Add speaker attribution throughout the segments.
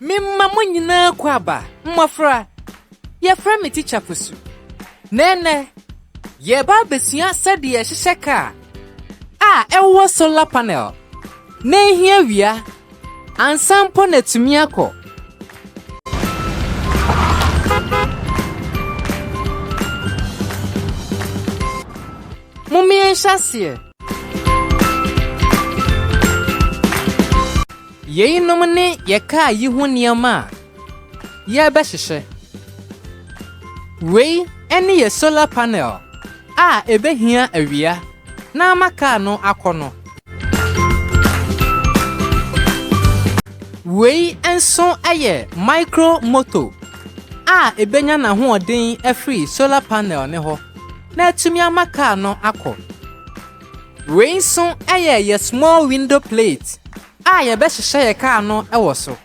Speaker 1: Mimma mo nyina kwaba mmofra ye fra me teacher Fosu nene ye ba besua sade ye hyehyɛ ka ewo solar panel na ehia wia ansampo na tumi akɔ mumie nhyase ye inomne ye ka yi ho niama ye ba hyehyɛ wei ene ye solar panel ebehia awia na amaka no akono wei enso aye micro motor ebenya na ho odin free solar panel ne ho na atumi amaka no akọ wei enso aye ye small window plate ye be hyehyɛ ye car no ewo so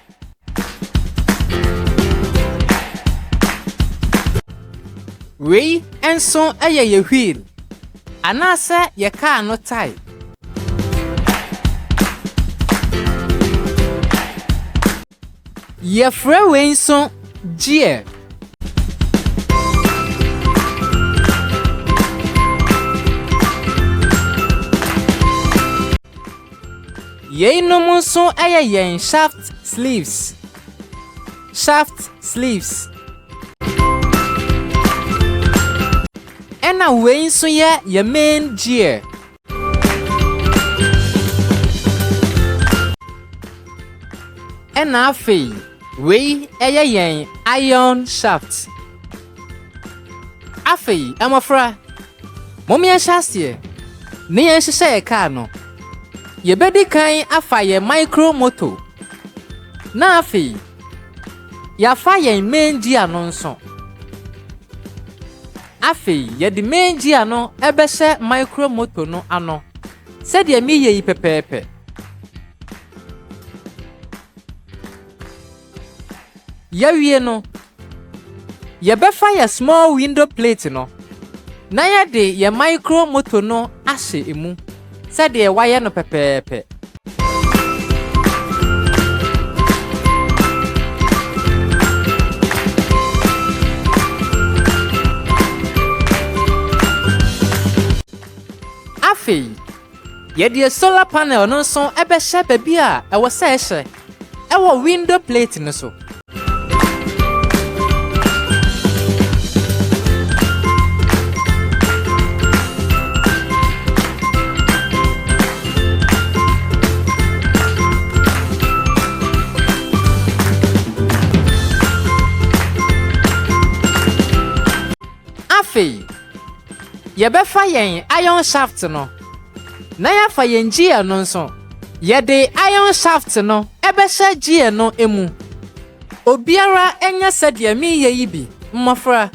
Speaker 1: wei enso aye ye wheel anase ye car no tie ye frɛ wei enso gear ye no munso aye yen shaft sleeves ena wei enso ye main gear ena afei wei aye yen iron shaft afei amofra momia hyase ne yen hyehyɛ ye car no ye bedi kan afa ye micro motor na afei ya fa ye main gear no nso afei ye di main gear no ebehye micro motor no ano se de mi ye yi pepepe ya wie no ye befa ye small window plate no na ye de ye micro motor no ahye emu se de wire no pepepe afei ye de solar panel no so ebehye baby ewo se ehye ewo window plate no so afei ye befa yen iron shaft no na ya fa yen gear no nso ye de iron shaft no ebehye gear no emu obiara enya sade mi ye yibi mmofra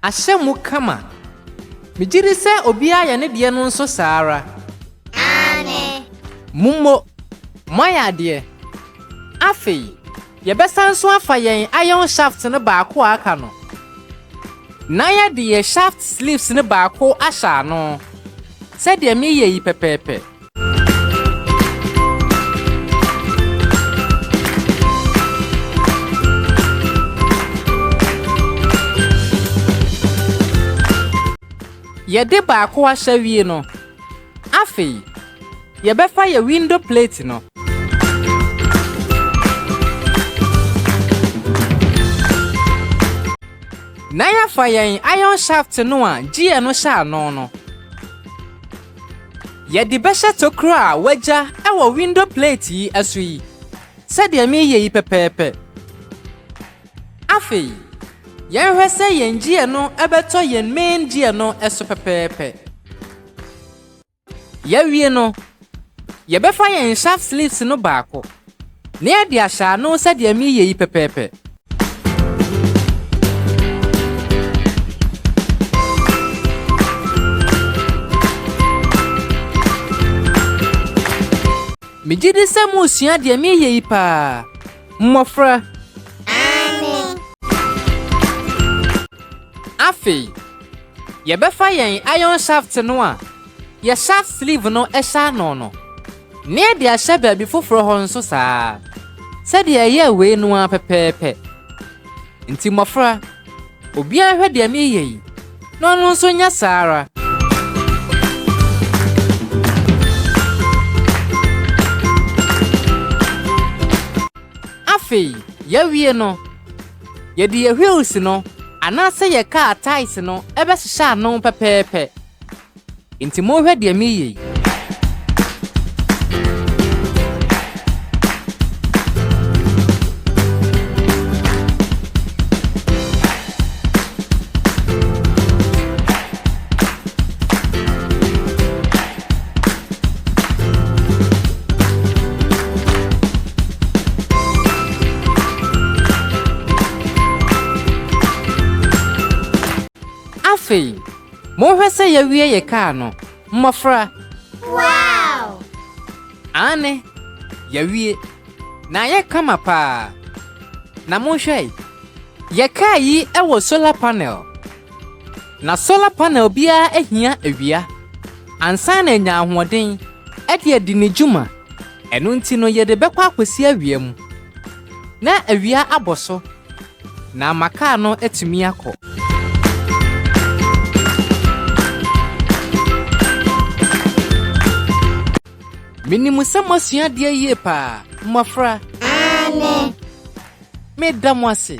Speaker 1: ashemu kama mijiri se obia ya ne de no nso saara ane mummo moya de afei ye besan so afa yen iron shaft ne baako aka no na ya de ye shaft sleeves ne baako asha no se de mi ye yi pepepe ye de baako asha wie no afei ye befa ye window plate no na ya fa yen iron shaft no gear no sha no ye di besha tokro waja ewo window plate yi aso yi se de mi ye yi pepepe afei yen hwese yen gear no ebeto yen main gear no eso pepepe ya wie no ye befa yen shaft sleeves no baako ne ya di asha no se de mi ye yi pepepe mijidi se musua de mi ye yi pa mmofra amen afei Yɛbɛfa yɛn iron shaft no a yɛ shaft sleeve no ɛhyɛ no no. Ne de ahyɛ baabi foforo hɔ nso saa. Sɛdeɛ ɛyɛ wei no a pɛpɛɛpɛ. Nti mmɔfra, obiara hwɛ deɛ meyɛ yi. Na ɔno nso nya saara. Afei, yɛwie no. Yɛde yɛ wheels no anaasɛ yɛ car tires no ɛbɛhyehyɛ ano pɛpɛɛpɛ. Nti mohwɛ deɛ meyɛ yi. Afei, mohwɛ sɛ yɛwie yɛ car no. Mmɔfra.
Speaker 2: Wow!
Speaker 1: Ane, yɛwie. Na yɛ kama paa. Na mohwɛ, yɛ car yi ɛwɔ solar panel. Na solar panel biara ahia awia. Ansa na anya ahoɔden ɛde adi ne dwuma. Ɛno nti no yɛde bɛkɔ akwasi awia mu. Na awia abɔ so. Na maka no atumi akɔ. Minimu sɛ mosua deɛ yie paa, mmɔfra.
Speaker 2: Amen.
Speaker 1: Meda mo ase.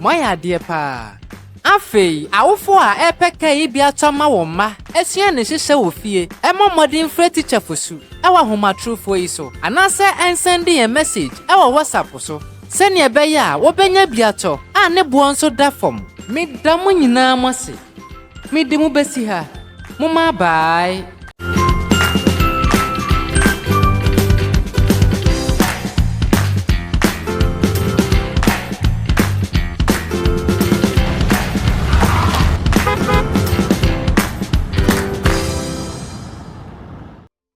Speaker 1: Moayɛ adeɛ paa. Afei, awofo a ɛpɛ ka yi bi atɔ ma wɔn mma, asua ne hyehyɛ wɔ fie. Ɛma mmɔden frɛ teacher Fosu. Ɛwɔ ahomatrofo yi so. Anaasɛ ɛnsɛnde yɛn message ɛwɔ WhatsApp so. Sɛnea ɛbɛyɛ a wɔbɛnya bi atɔ a ne boɔ nso da fam. Meda mo nyinaa mo ase. Mede mo bɛsi ha. Mo ma bye.